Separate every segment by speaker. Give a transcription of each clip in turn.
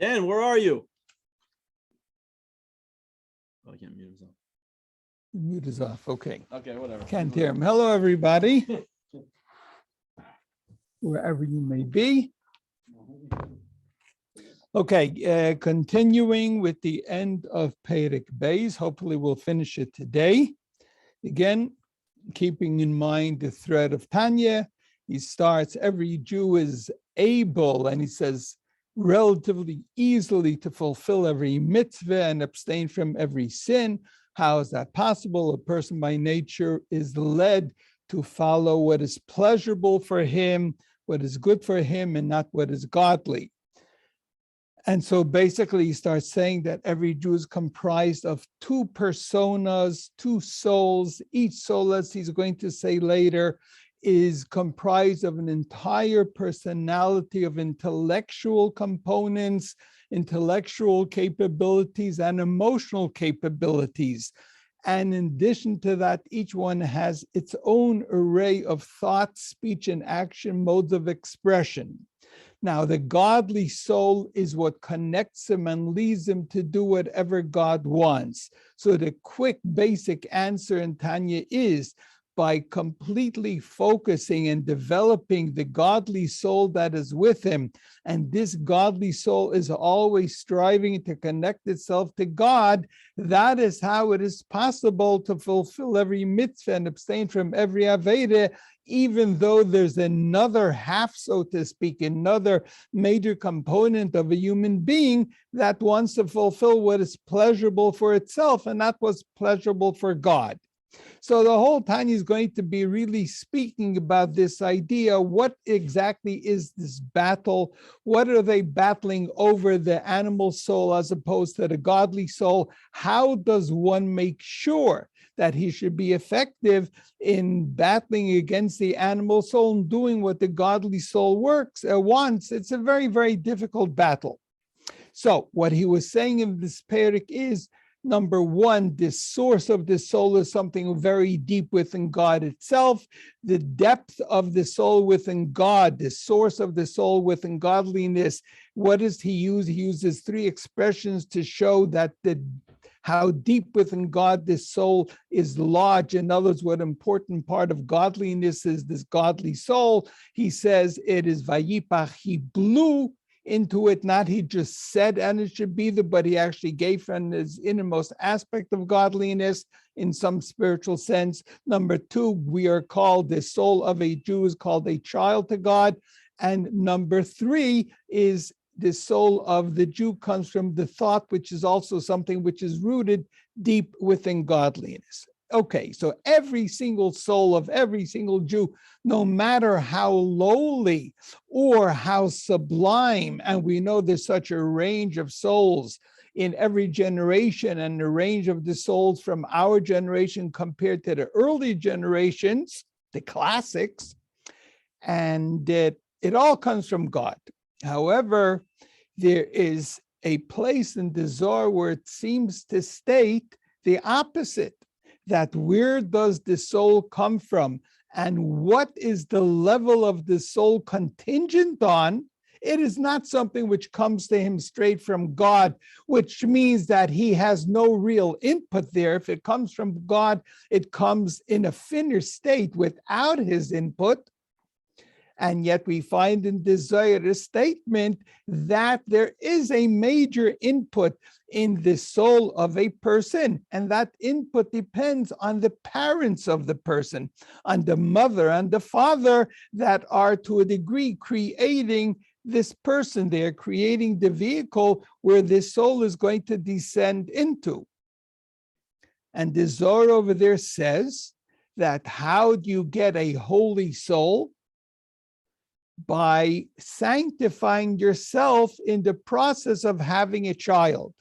Speaker 1: Dan, where are you? Oh, I can't mute himself.
Speaker 2: Mute is off. Okay.
Speaker 1: Okay, whatever.
Speaker 2: Can't hear him. Hello, everybody, wherever you may be. Okay, continuing with the end of Perek Beis. Hopefully, we'll finish it today. Again, keeping in mind the thread of Tanya, he starts, every Jew is able, and he says, relatively easily to fulfill every mitzvah and abstain from every sin. How is that possible? A person by nature is led to follow what is pleasurable for him, what is good for him, and not what is godly. And so basically he starts saying that every Jew is comprised of two personas, two souls. Each soul, as he's going to say later, is comprised of an entire personality of intellectual components, intellectual capabilities, and emotional capabilities. And in addition to that, each one has its own array of thought, speech, and action modes of expression. Now, the godly soul is what connects him and leads him to do whatever God wants. So the quick, basic answer in Tanya is, by completely focusing and developing the godly soul that is with him, and this godly soul is always striving to connect itself to God, that is how it is possible to fulfill every mitzvah and abstain from every aveda, even though there's another half, so to speak, another major component of a human being that wants to fulfill what is pleasurable for itself and not what's pleasurable for God. So the whole Tanya is going to be really speaking about this idea. What exactly is this battle? What are they battling over, the animal soul as opposed to the godly soul? How does one make sure that he should be effective in battling against the animal soul and doing what the godly soul wants? It's a very, very difficult battle. So what he was saying in this perek is, number one, the source of the soul is something very deep within God itself. The depth of the soul within God, the source of the soul within godliness. What does he use? He uses three expressions to show that how deep within God this soul is lodged. In other words, what important part of godliness is this godly soul. He says it is vayipach, he blew into it, not he just said and it should be there, but he actually gave from his innermost aspect of godliness in some spiritual sense. Number two, we are called, the soul of a Jew is called a child to God. And number three is the soul of the Jew comes from the thought, which is also something which is rooted deep within godliness. Okay, so every single soul of every single Jew, no matter how lowly or how sublime, and we know there's such a range of souls in every generation, and the range of the souls from our generation compared to the early generations, the classics, and it all comes from God. However, there is a place in the Zohar where it seems to state the opposite, that where does the soul come from and what is the level of the soul contingent on? It is not something which comes to him straight from God, which means that he has no real input there. If it comes from God, it comes in a thinner state without his input. And yet we find in the Zohar a statement that there is a major input in the soul of a person. And that input depends on the parents of the person, on the mother and the father that are to a degree creating this person. They are creating the vehicle where this soul is going to descend into. And the Zohar over there says that how do you get a holy soul? By sanctifying yourself in the process of having a child.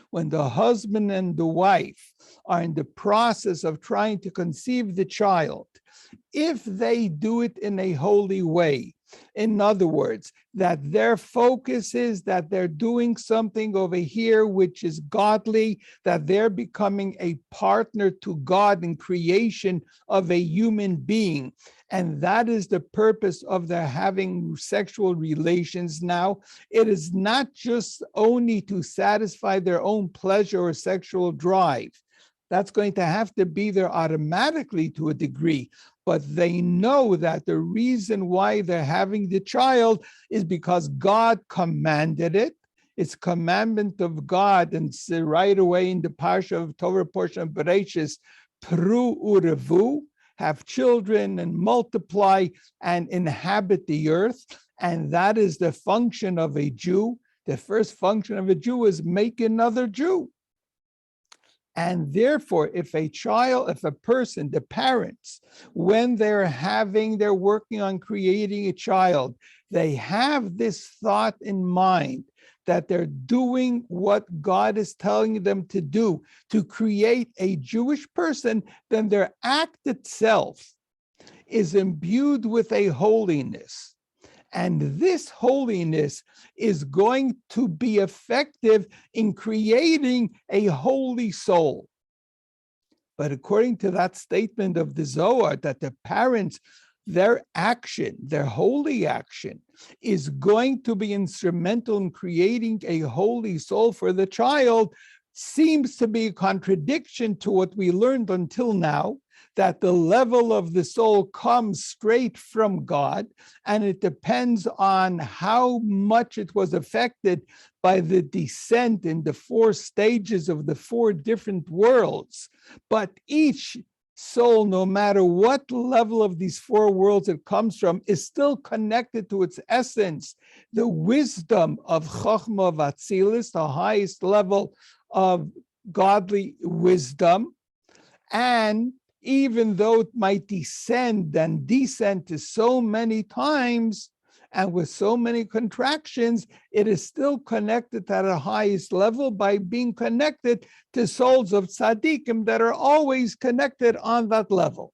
Speaker 2: When the husband and the wife are in the process of trying to conceive the child, if they do it in a holy way, In other words, that their focus is that they're doing something over here which is godly, that they're becoming a partner to God in creation of a human being. And that is the purpose of their having sexual relations now. It is not just only to satisfy their own pleasure or sexual drive. That's going to have to be there automatically to a degree. But they know that the reason why they're having the child is because God commanded it. It's commandment of God, and right away in the Parsha of Torah portion of Bereshis, Pru Urevu, have children and multiply and inhabit the earth. And that is the function of a Jew. The first function of a Jew is make another Jew. And therefore, if a person, the parents, when they're working on creating a child, they have this thought in mind that they're doing what God is telling them to do, to create a Jewish person, then their act itself is imbued with a holiness. And this holiness is going to be effective in creating a holy soul. But according to that statement of the Zohar, that the parents, their action, their holy action, is going to be instrumental in creating a holy soul for the child, seems to be a contradiction to what we learned until now, that the level of the soul comes straight from God, and it depends on how much it was affected by the descent in the 4 stages of the 4 different worlds. But each soul, no matter what level of these 4 worlds it comes from, is still connected to its essence, the wisdom of Chochmah of Atzilis, the highest level of godly wisdom. And even though it might descend and descend to so many times and with so many contractions, it is still connected at a highest level by being connected to souls of tzaddikim that are always connected on that level.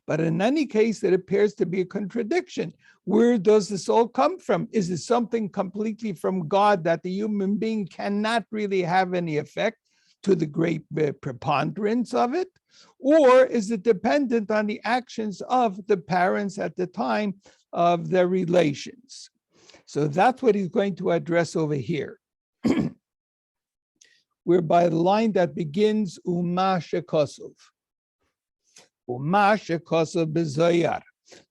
Speaker 2: But in any case, it appears to be a contradiction. Where does the soul come from? Is it something completely from God that the human being cannot really have any effect to the great preponderance of it? Or is it dependent on the actions of the parents at the time of their relations? So that's what he's going to address over here. Whereby the line that begins, Uma shekosov. Uma shekosov bezoyar.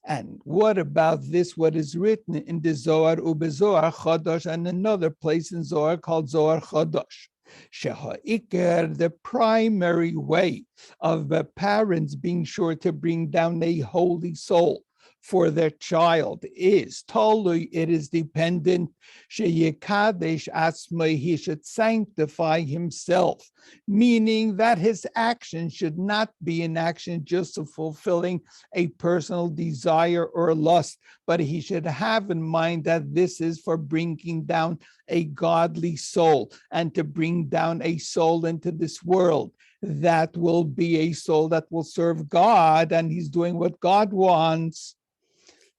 Speaker 2: And what about this, what is written in the Zohar, ubezohar chodosh, and another place in Zohar called Zohar chodosh? Sheha'ikar, the primary way of the parents being sure to bring down a holy soul for their child is totally, it is dependent, sheyikadesh atzmai, he should sanctify himself, meaning that his action should not be an action just of fulfilling a personal desire or lust, but he should have in mind that this is for bringing down a godly soul, and to bring down a soul into this world that will be a soul that will serve God, and he's doing what God wants.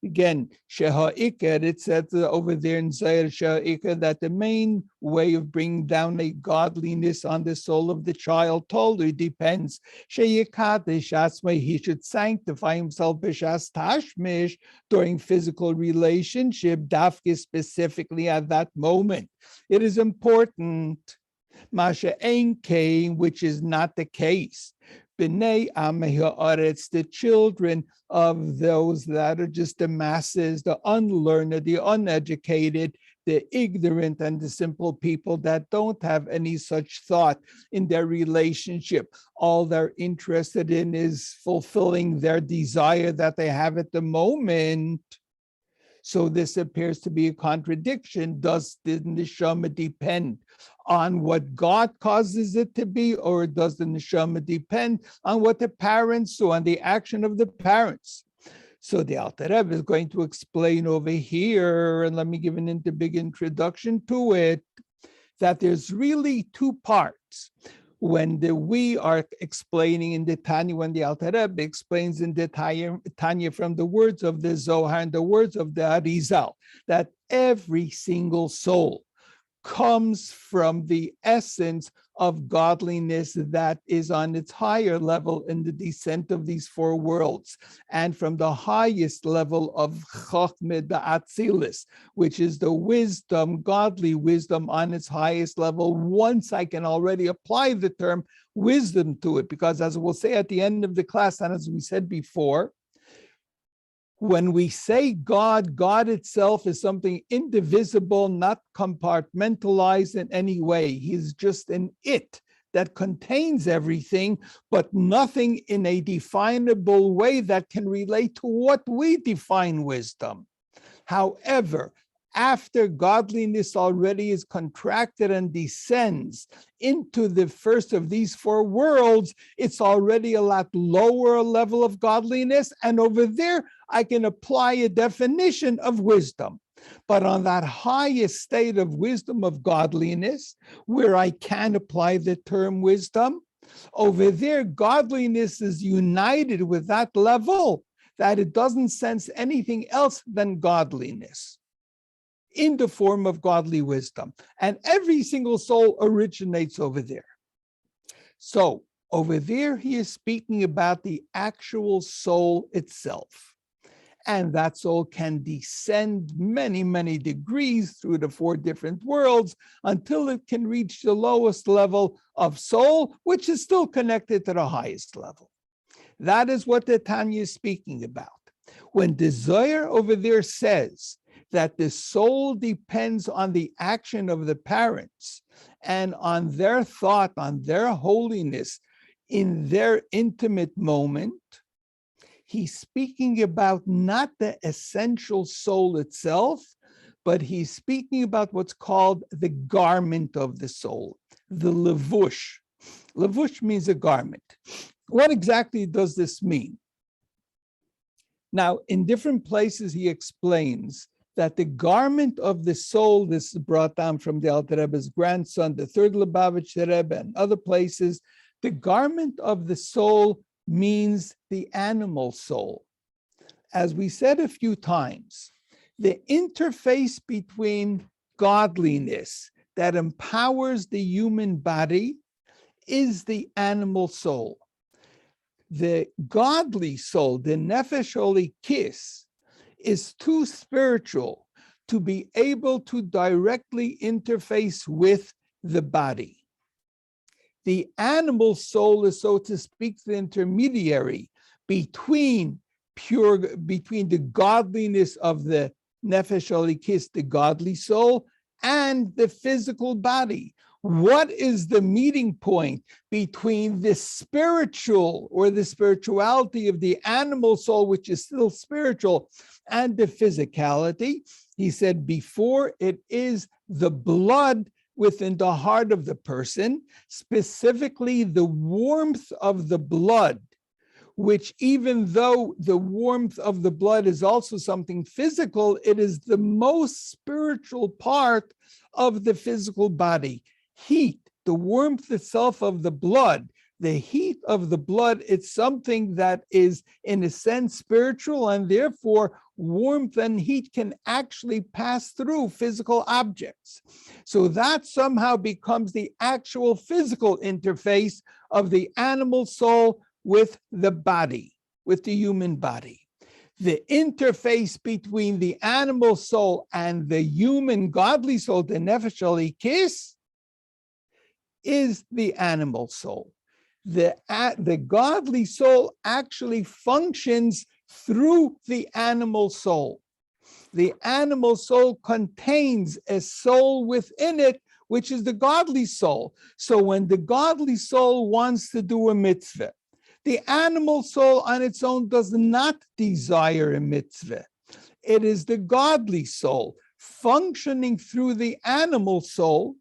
Speaker 2: Again, Sheha'ikar, it says over there in Zohar Sheha'ikar that the main way of bringing down a godliness on the soul of the child totally depends. Sheyikadesh atzmai, he should sanctify himself b'shas tashmish, during physical relationship, dafke, specifically at that moment. It is important. Masha ein kain, which is not the case. B'nei amei ha'aretz, the children of those that are just the masses, the unlearned, the uneducated, the ignorant, and the simple people that don't have any such thought in their relationship. All they're interested in is fulfilling their desire that they have at the moment. So this appears to be a contradiction. Does the neshama depend on what God causes it to be, or does the neshama depend on what the parents do, on the action of the parents? So the Alter Rebbe is going to explain over here, and let me give big introduction to it, that there's really 2 parts. when we are explaining in the Tanya, when the Alter Rebbe explains in the Tanya from the words of the Zohar and the words of the Arizal, that every single soul comes from the essence of godliness that is on its higher level in the descent of these four worlds, and from the highest level of Chochmeh Da'atzilis, which is the wisdom, godly wisdom on its highest level. Once I can already apply the term wisdom to it, because as we'll say at the end of the class, and as we said before, when we say God, God itself is something indivisible, not compartmentalized in any way. He's just an it that contains everything, but nothing in a definable way that can relate to what we define wisdom. However, after godliness already is contracted and descends into the first of these four worlds, it's already a lot lower level of godliness. And over there, I can apply a definition of wisdom. But on that highest state of wisdom of godliness, where I can apply the term wisdom, over there, godliness is united with that level that it doesn't sense anything else than godliness in the form of godly wisdom. And every single soul originates over there. So over there, he is speaking about the actual soul itself. And that soul can descend many, many degrees through the four different worlds until it can reach the lowest level of soul, which is still connected to the highest level. That is what the Tanya is speaking about. When the Zohar over there says that the soul depends on the action of the parents and on their thought, on their holiness in their intimate moment, he's speaking about not the essential soul itself, but he's speaking about what's called the garment of the soul, the levush. Levush means a garment. What exactly does this mean? Now, in different places, he explains that the garment of the soul, this is brought down from the Alter Rebbe's grandson, the third Lubavitcher Rebbe, and other places, the garment of the soul means the animal soul. As we said a few times, the interface between godliness that empowers the human body is the animal soul. The godly soul, the nefesh olikis, is too spiritual to be able to directly interface with the body. The animal soul is, so to speak, the intermediary between the godliness of the nefesh olikis, the godly soul, and the physical body. What is the meeting point between the spiritual or the spirituality of the animal soul, which is still spiritual, and the physicality? He said before, it is the blood within the heart of the person, specifically the warmth of the blood, which even though the warmth of the blood is also something physical, it is the most spiritual part of the physical body. Heat, the warmth itself of the blood, the heat of the blood, it's something that is in a sense spiritual, and therefore warmth and heat can actually pass through physical objects. So that somehow becomes the actual physical interface of the animal soul with the body, with the human body. The interface between the animal soul and the human godly soul, the nefesh olikis, is the animal soul. The godly soul actually functions through the animal soul. The animal soul contains a soul within it, which is the godly soul. So when the godly soul wants to do a mitzvah, the animal soul on its own does not desire a mitzvah. It is the godly soul functioning through the animal soul,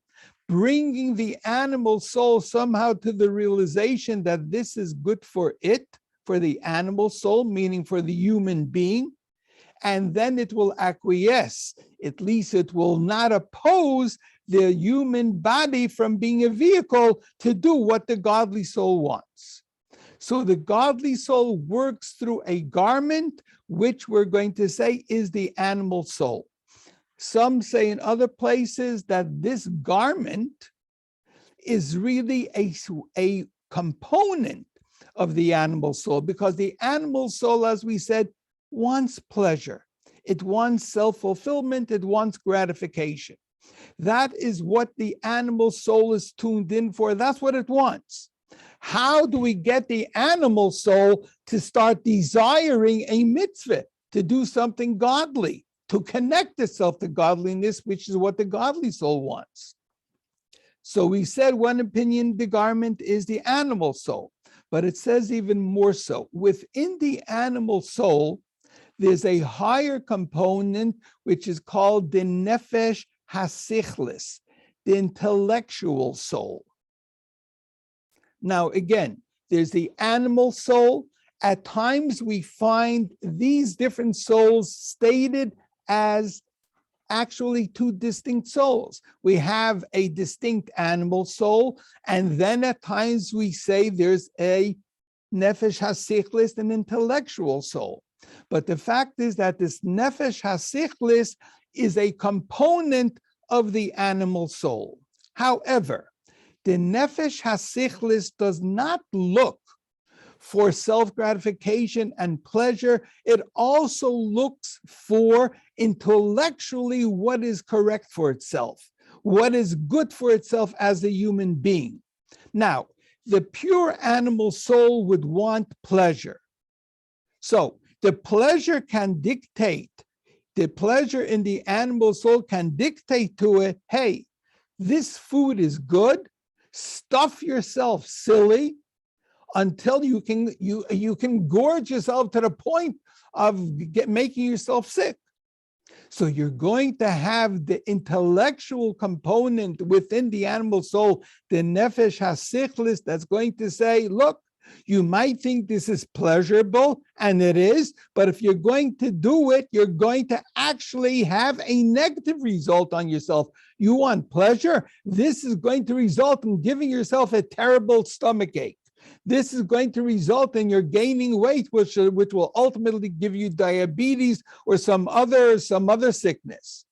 Speaker 2: bringing the animal soul somehow to the realization that this is good for it, for the animal soul, meaning for the human being, and then it will acquiesce. At least it will not oppose the human body from being a vehicle to do what the godly soul wants. So the godly soul works through a garment, which we're going to say is the animal soul. Some say in other places that this garment is really a component of the animal soul, because the animal soul, as we said, wants pleasure. It wants self-fulfillment. It wants gratification. That is what the animal soul is tuned in for. That's what it wants. How do we get the animal soul to start desiring a mitzvah, to do something godly, to connect itself to godliness, which is what the godly soul wants? So we said one opinion, the garment is the animal soul, but it says even more so. Within the animal soul, there's a higher component, which is called the nefesh hasichlis, the intellectual soul. Now, again, there's the animal soul. At times we find these different souls stated as actually two distinct souls. We have a distinct animal soul, and then at times we say there's a nefesh hasichlis, an intellectual soul. But the fact is that this nefesh hasichlis is a component of the animal soul. However, the nefesh hasichlis does not look for self-gratification and pleasure. It also looks for intellectually what is correct for itself, what is good for itself as a human being. Now, the pure animal soul would want pleasure. So the pleasure can dictate, the pleasure in the animal soul can dictate to it, hey, this food is good, stuff yourself silly until you can gorge yourself to the point of making yourself sick. So you're going to have the intellectual component within the animal soul, the nefesh hasichlis, that's going to say, look, you might think this is pleasurable, and it is, but if you're going to do it, you're going to actually have a negative result on yourself. You want pleasure? This is going to result in giving yourself a terrible stomach ache. This is going to result in your gaining weight, which will ultimately give you diabetes or some other sickness.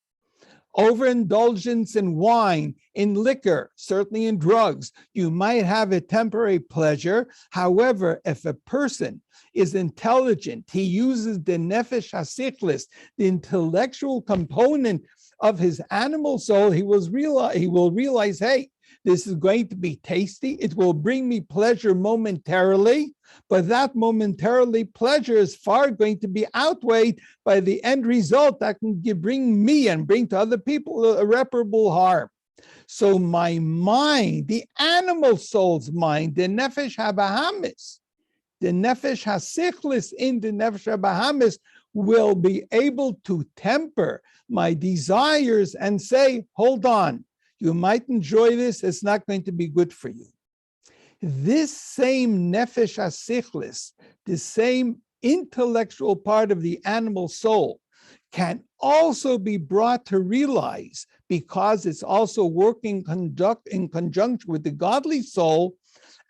Speaker 2: Overindulgence in wine, in liquor, certainly in drugs, you might have a temporary pleasure. However, if a person is intelligent, he uses the nefesh hasichlis, the intellectual component of his animal soul, he will realize, hey, this is going to be tasty. It will bring me pleasure momentarily, but that momentarily pleasure is far going to be outweighed by the end result that can bring me and bring to other people irreparable harm. So my mind, the animal soul's mind, the nefesh habahamis, the nefesh hasichlis in the nefesh habahamis will be able to temper my desires and say, hold on, you might enjoy this, it's not going to be good for you. This same nefesh hasichlis, the same intellectual part of the animal soul, can also be brought to realize, because it's also working in conjunction with the godly soul,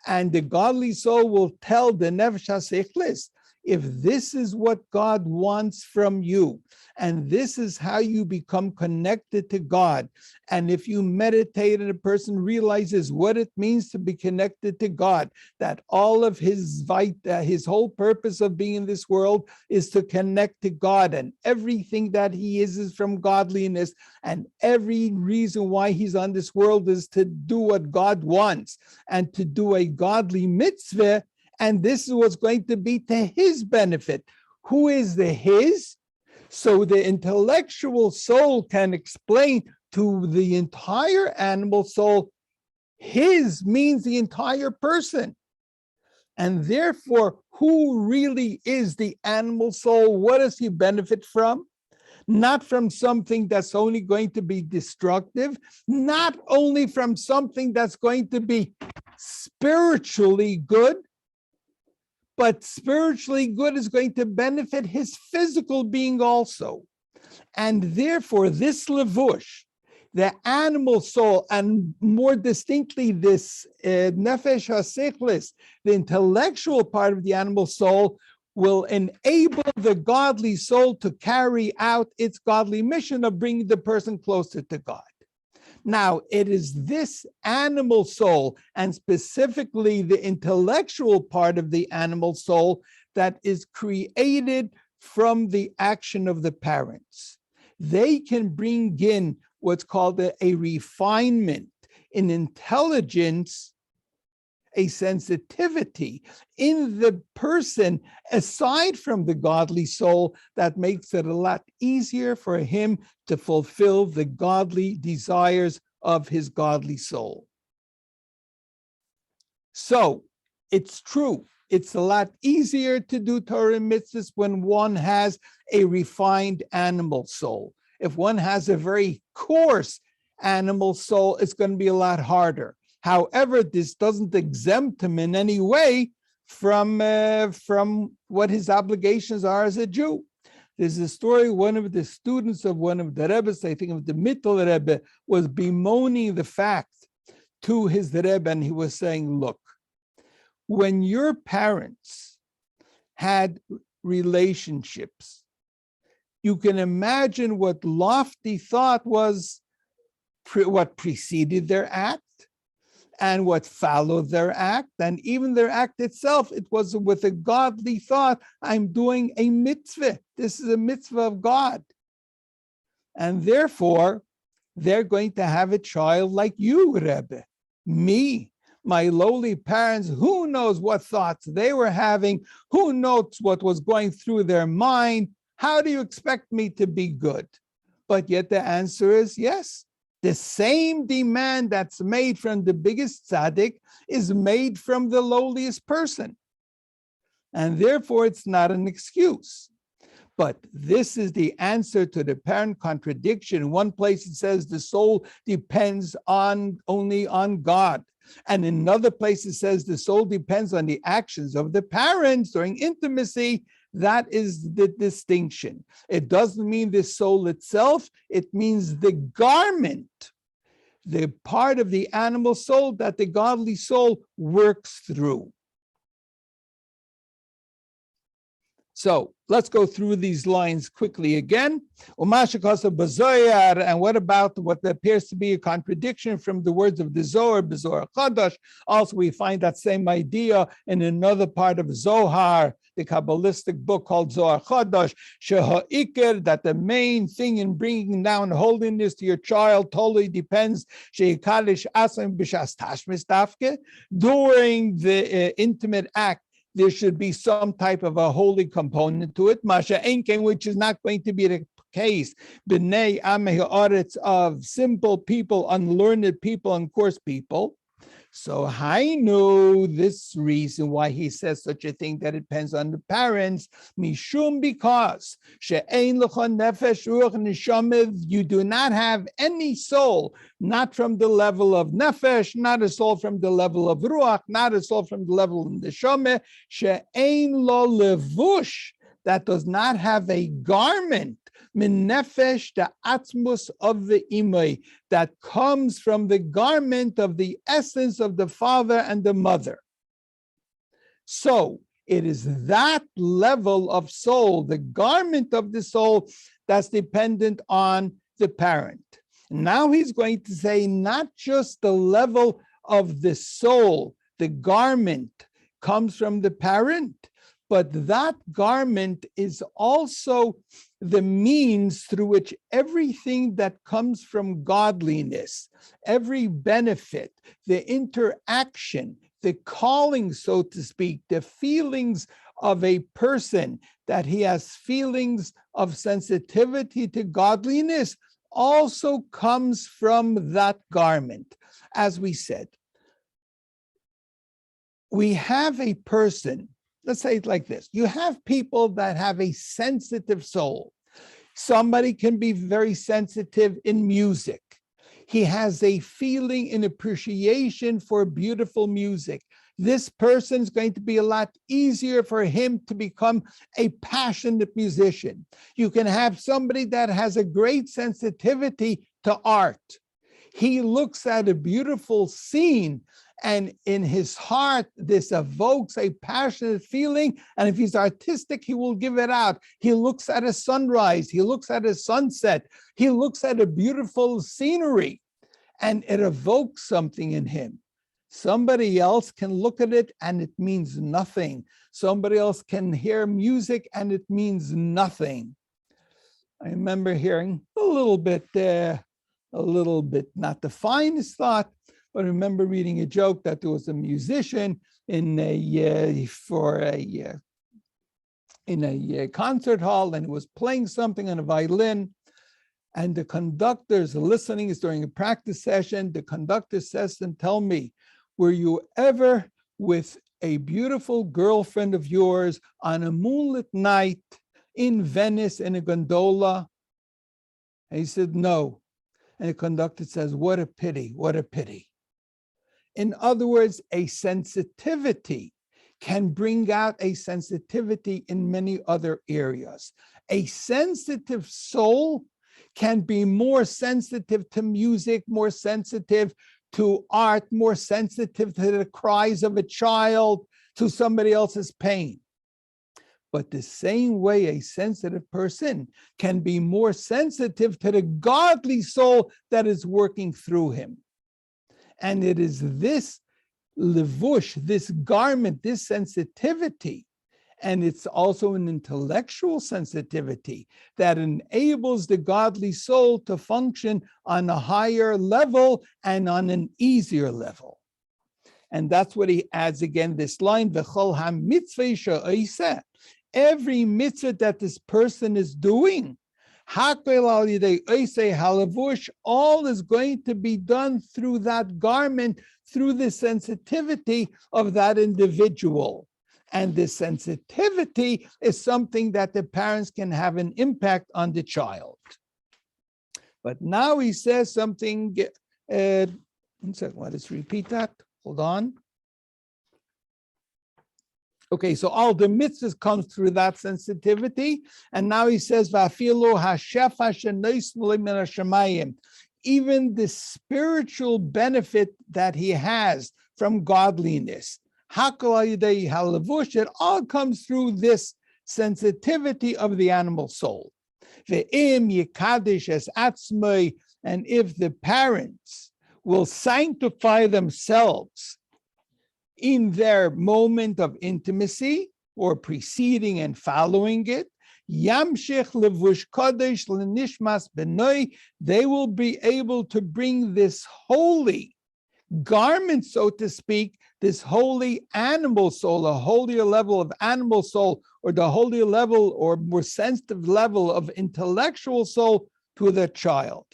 Speaker 2: and the godly soul will tell the nefesh hasichlis, if this is what God wants from you, and this is how you become connected to God, and if you meditate and a person realizes what it means to be connected to God, that all of his whole purpose of being in this world is to connect to God, and everything that he is from godliness, and every reason why he's on this world is to do what God wants and to do a godly mitzvah. And this is what's going to be to his benefit. Who is the his? So the intellectual soul can explain to the entire animal soul, his means the entire person. And therefore, who really is the animal soul? What does he benefit from? Not from something that's only going to be destructive, not only from something that's going to be spiritually good, but spiritually good is going to benefit his physical being also. And therefore, this levush, the animal soul, and more distinctly, this nefesh hasichlis, the intellectual part of the animal soul, will enable the godly soul to carry out its godly mission of bringing the person closer to God. Now, it is this animal soul, and specifically the intellectual part of the animal soul, that is created from the action of the parents. They can bring in what's called a refinement, an intelligence, a sensitivity in the person, aside from the godly soul, that makes it a lot easier for him to fulfill the godly desires of his godly soul. So it's true, it's a lot easier to do Torah and mitzvahs when one has a refined animal soul. If one has a very coarse animal soul, it's going to be a lot harder. However, this doesn't exempt him in any way from what his obligations are as a Jew. There's a story, one of the students of one of the Rebbes, I think of the Mittel Rebbe, was bemoaning the fact to his Rebbe, and he was saying, look, when your parents had relationships, you can imagine what lofty thought was, what preceded their act, and what followed their act, and even their act itself, it was with a godly thought. I'm doing a mitzvah. This is a mitzvah of God. And therefore, they're going to have a child like you, Rebbe. Me, my lowly parents, who knows what thoughts they were having? Who knows what was going through their mind? How do you expect me to be good? But yet the answer is yes. The same demand that's made from the biggest tzaddik is made from the lowliest person. And therefore, it's not an excuse. But this is the answer to the apparent contradiction. In one place, it says the soul depends only on God. And in another place, it says the soul depends on the actions of the parents during intimacy. That is the distinction. It doesn't mean the soul itself. It means the garment, the part of the animal soul that the godly soul works through. So let's go through these lines quickly again. And what about what appears to be a contradiction from the words of the Zohar, Zohar Chadash? Also, we find that same idea in another part of Zohar, the Kabbalistic book called Zohar Chadash, that the main thing in bringing down holiness to your child totally depends during the intimate act. There should be some type of a holy component to it, which is not going to be the case. B'nei Amei Haaretz, of simple people, unlearned people, and coarse people. So I know this reason why he says such a thing, that it depends on the parents. Mishum, because she'ein lecha nefesh ruach neshama, you do not have any soul, not from the level of nefesh, not a soul from the level of ruach, not a soul from the level of neshama. She'ein lo levush, that does not have a garment, min nefesh the atmos of the imay, that comes from the garment of the essence of the father and the mother. So it is that level of soul, the garment of the soul, that's dependent on the parent. Now he's going to say not just the level of the soul, the garment comes from the parent, but that garment is also the means through which everything that comes from godliness, every benefit, the interaction, the calling, so to speak, the feelings of a person, that he has feelings of sensitivity to godliness, also comes from that garment. As we said, we have a person, let's say it like this. You have people that have a sensitive soul. Somebody can be very sensitive in music. He has a feeling and appreciation for beautiful music. This person is going to be a lot easier for him to become a passionate musician. You can have somebody that has a great sensitivity to art. He looks at a beautiful scene, and in his heart, this evokes a passionate feeling. And if he's artistic, he will give it out. He looks at a sunrise, he looks at a sunset, he looks at a beautiful scenery, and it evokes something in him. Somebody else can look at it and it means nothing. Somebody else can hear music and it means nothing. I remember hearing a little bit, not the finest thought, but I remember reading a joke that there was a musician in a concert hall, and he was playing something on a violin, and the conductor's listening. Is during a practice session. The conductor says to him, "Tell me, were you ever with a beautiful girlfriend of yours on a moonlit night in Venice in a gondola?" And he said, "No." And the conductor says, "What a pity, what a pity." In other words, a sensitivity can bring out a sensitivity in many other areas. A sensitive soul can be more sensitive to music, more sensitive to art, more sensitive to the cries of a child, to somebody else's pain. But the same way a sensitive person can be more sensitive to the godly soul that is working through him. And it is this levush, this garment, this sensitivity, and it's also an intellectual sensitivity that enables the godly soul to function on a higher level and on an easier level. And that's what he adds again, this line, V'chol ha-mitzvah she'oseh, every mitzvah that this person is doing, all is going to be done through that garment, through the sensitivity of that individual. And this sensitivity is something that the parents can have an impact on the child. But now he says something, one second, let us repeat that. Hold on. Okay, so all the mitzvahs comes through that sensitivity. And now he says, even the spiritual benefit that he has from godliness, it all comes through this sensitivity of the animal soul. And if the parents will sanctify themselves in their moment of intimacy or preceding and following it, they will be able to bring this holy garment, so to speak, this holy animal soul, a holier level of animal soul, or the holier level or more sensitive level of intellectual soul to the child.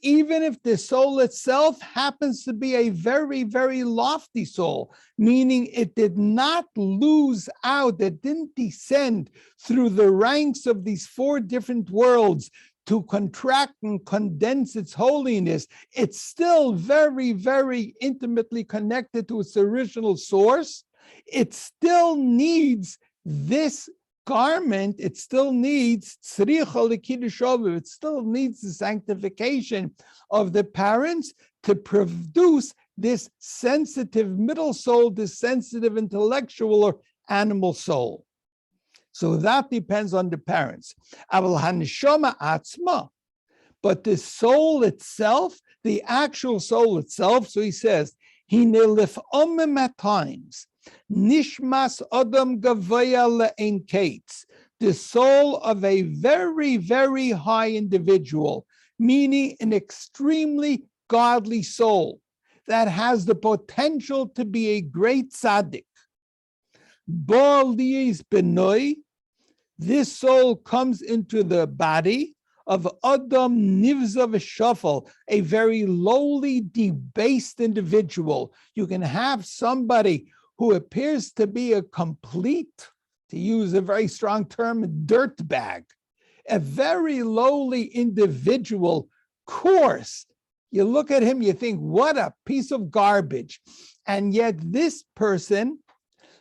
Speaker 2: Even if the soul itself happens to be a very, very lofty soul, meaning it did not lose out, it didn't descend through the ranks of these four different worlds to contract and condense its holiness, it's still very, very intimately connected to its original source. It still needs this garment, it still needs it still needs the sanctification of the parents to produce this sensitive middle soul, this sensitive intellectual or animal soul. So that depends on the parents. But the soul itself, the actual soul itself, so he says, at times, Nishmas Adam Gavaya Le'en Kates, the soul of a very, very high individual, meaning an extremely godly soul that has the potential to be a great tzaddik. This soul comes into the body of Adam Nivza V'Shafal, a very lowly, debased individual. You can have somebody who appears to be a complete, to use a very strong term, dirtbag, a very lowly individual, coarse. You look at him, you think, what a piece of garbage. And yet this person,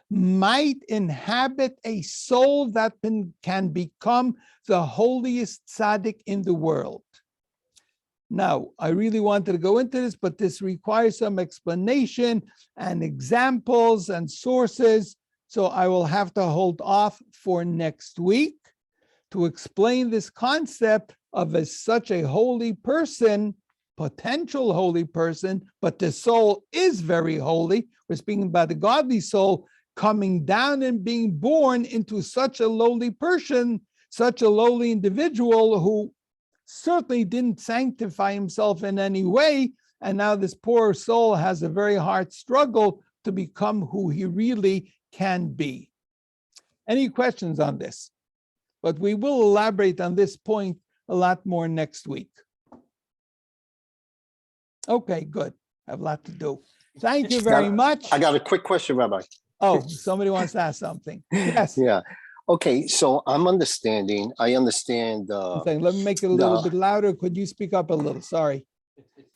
Speaker 2: might inhabit a soul that can become the holiest tzaddik in the world. Now, I really wanted to go into this, but this requires some explanation and examples and sources. So I will have to hold off for next week to explain this concept of such a holy person, potential holy person, but the soul is very holy. We're speaking about the godly soul coming down and being born into such a lowly person, such a lowly individual who certainly didn't sanctify himself in any way. And now this poor soul has a very hard struggle to become who he really can be. Any questions on this? But we will elaborate on this point a lot more next week. Okay, good. I have a lot to do. Thank you very much.
Speaker 3: I got a quick question, Rabbi.
Speaker 2: Oh, somebody wants to ask something. Yes.
Speaker 3: Yeah. Okay, so I understand.
Speaker 2: Let me make it a little bit louder. Could you speak up a little? Sorry.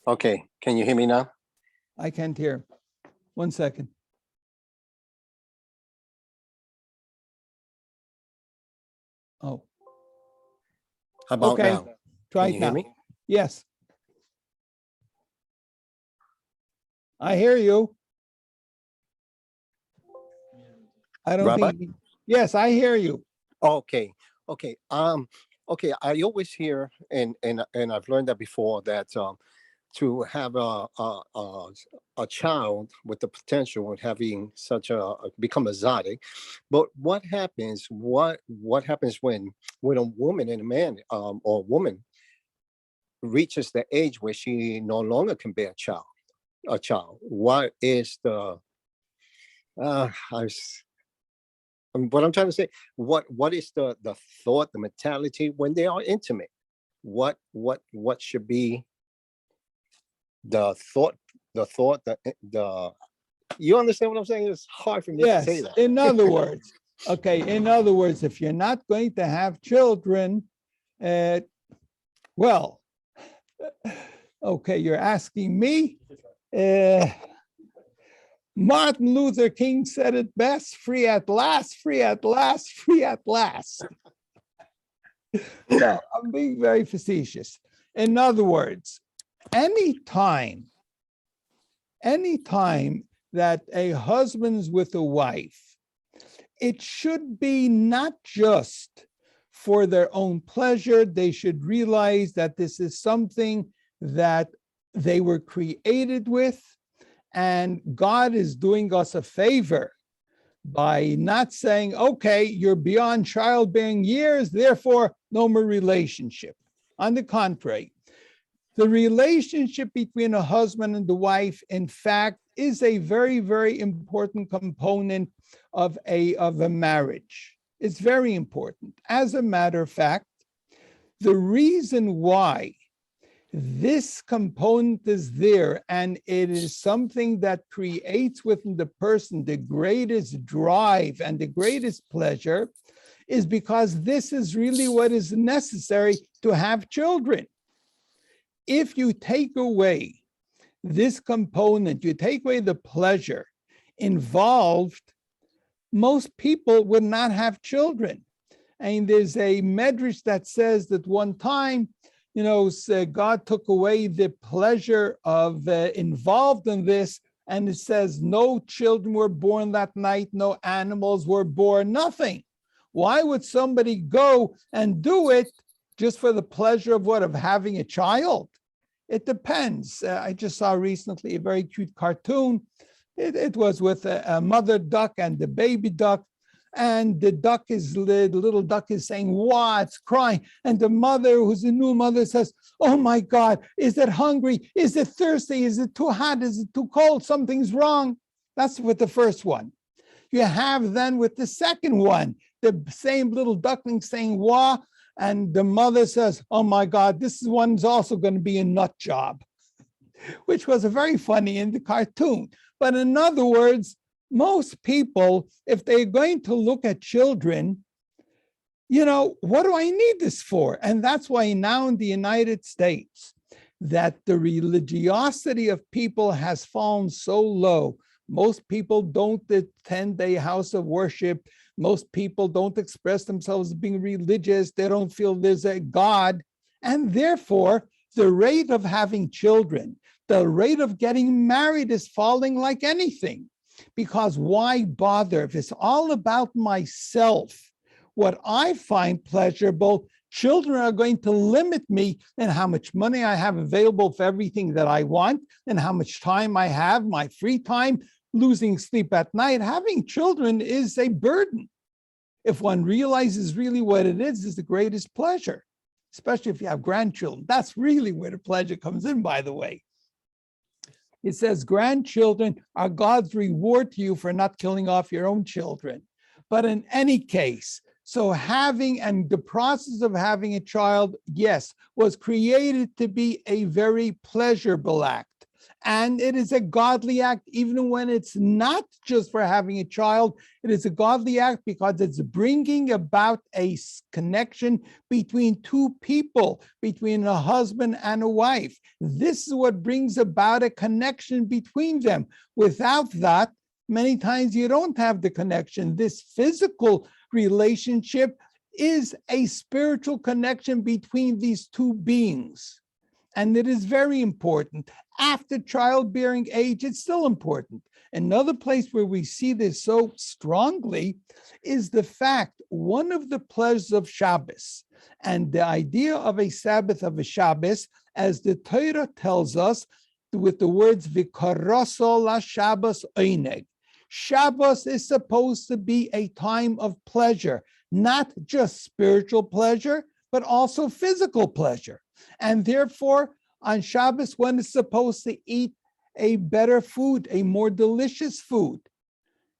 Speaker 3: Okay, can you hear me now?
Speaker 2: I can't hear. 1 second. Oh.
Speaker 3: How about
Speaker 2: okay.
Speaker 3: now?
Speaker 2: Try
Speaker 3: Can
Speaker 2: it
Speaker 3: you
Speaker 2: now.
Speaker 3: hear me?
Speaker 2: Yes. I hear you. I don't
Speaker 3: Rabbi?
Speaker 2: think. Yes, I hear you.
Speaker 3: Okay. Okay. I always hear, and I've learned that before, that to have a child with the potential of having such become a tzaddik, but what happens? What happens when a woman and a man or a woman reaches the age where she no longer can bear a child? What is the what I'm trying to say, what is the thought, the mentality when they are intimate? What should be the thought, you understand what I'm saying? It's hard for me to say that.
Speaker 2: In other words, if you're not going to have children, well, okay, you're asking me. Martin Luther King said it best: free at last, free at last, free at last. No, I'm being very facetious. In other words, anytime that a husband's with a wife, it should be not just for their own pleasure. They should realize that this is something that they were created with. And God is doing us a favor by not saying, okay, you're beyond childbearing years, therefore no more relationship. On the contrary, the relationship between a husband and the wife, in fact, is a very, very important component of a marriage. It's very important. As a matter of fact, the reason why this component is there, and it is something that creates within the person the greatest drive and the greatest pleasure, is because this is really what is necessary to have children. If you take away this component, you take away the pleasure involved, most people would not have children. And there's a medrash that says that one time, God took away the pleasure of involved in this, and it says no children were born that night, no animals were born, nothing. Why would somebody go and do it just for the pleasure of having a child? It depends. I just saw recently a very cute cartoon. It was with a mother duck and the baby duck. And the little duck is saying, "Wow," it's crying. And the mother, who's a new mother, says, "Oh my God, is it hungry? Is it thirsty? Is it too hot? Is it too cold? Something's wrong." That's with the first one. You have then with the second one, the same little duckling saying, "Wah," and the mother says, "Oh my God, this one's also going to be a nut job," which was very funny in the cartoon. But in other words, most people, if they're going to look at children, what do I need this for? And that's why now in the United States, that the religiosity of people has fallen so low. Most people don't attend a house of worship. Most people don't express themselves as being religious. They don't feel there's a God. And therefore, the rate of having children, the rate of getting married is falling like anything. Because why bother? If it's all about myself, what I find pleasurable, children are going to limit me in how much money I have available for everything that I want and how much time I have, my free time, losing sleep at night. Having children is a burden. If one realizes really what it is the greatest pleasure, especially if you have grandchildren. That's really where the pleasure comes in, by the way. It says grandchildren are God's reward to you for not killing off your own children. But in any case, so having and the process of having a child, yes, was created to be a very pleasurable act. And it is a godly act, even when it's not just for having a child. It is a godly act because it's bringing about a connection between two people, between a husband and a wife. This is what brings about a connection between them. Without that, many times you don't have the connection. This physical relationship is a spiritual connection between these two beings. And it is very important. After childbearing age, it's still important. Another place where we see this so strongly is the fact, one of the pleasures of Shabbos, and the idea of a Sabbath of a Shabbos, as the Torah tells us, with the words, V'karaso la Shabbos oineg. Shabbos is supposed to be a time of pleasure, not just spiritual pleasure, but also physical pleasure. And therefore, on Shabbos, one is supposed to eat a better food, a more delicious food.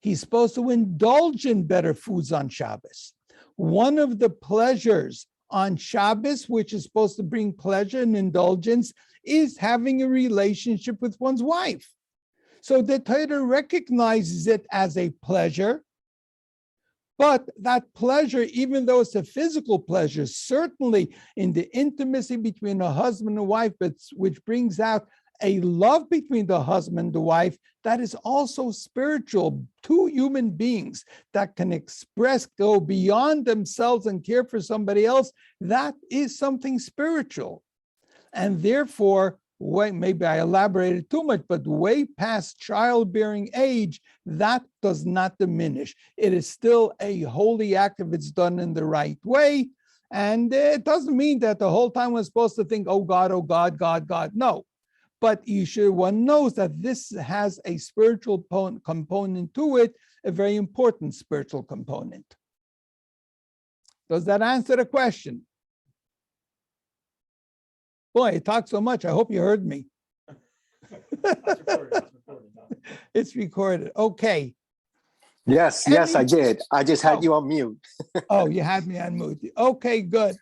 Speaker 2: He's supposed to indulge in better foods on Shabbos. One of the pleasures on Shabbos, which is supposed to bring pleasure and indulgence, is having a relationship with one's wife. So the Torah recognizes it as a pleasure, but that pleasure, even though it's a physical pleasure, certainly in the intimacy between a husband and wife, but which brings out a love between the husband and the wife, that is also spiritual. Two human beings that can express, go beyond themselves and care for somebody else, that is something spiritual. And therefore, maybe I elaborated too much, but way past childbearing age, that does not diminish. It is still a holy act if it's done in the right way. And it doesn't mean that the whole time we're supposed to think, oh God, God, God. No. But one knows that this has a spiritual component to it, a very important spiritual component. Does that answer the question? Boy, I talked so much. I hope you heard me. It's recorded. Okay.
Speaker 3: Yes, I did. I just had you on mute.
Speaker 2: Oh, you had me on mute. Okay, good.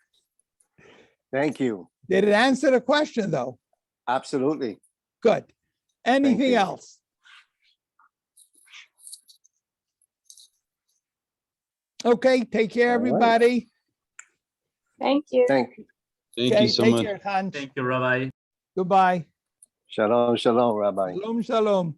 Speaker 3: Thank you.
Speaker 2: Did it answer the question, though?
Speaker 3: Absolutely.
Speaker 2: Good. Anything
Speaker 3: you.
Speaker 2: else? Okay, take care,
Speaker 3: All right.
Speaker 2: everybody.
Speaker 4: Thank you.
Speaker 3: Thank you.
Speaker 1: Thank
Speaker 2: Okay,
Speaker 1: you so
Speaker 2: take
Speaker 1: much.
Speaker 2: care, Hans.
Speaker 1: Thank you, Rabbi.
Speaker 2: Goodbye.
Speaker 3: Shalom, Rabbi.
Speaker 2: Shalom, shalom.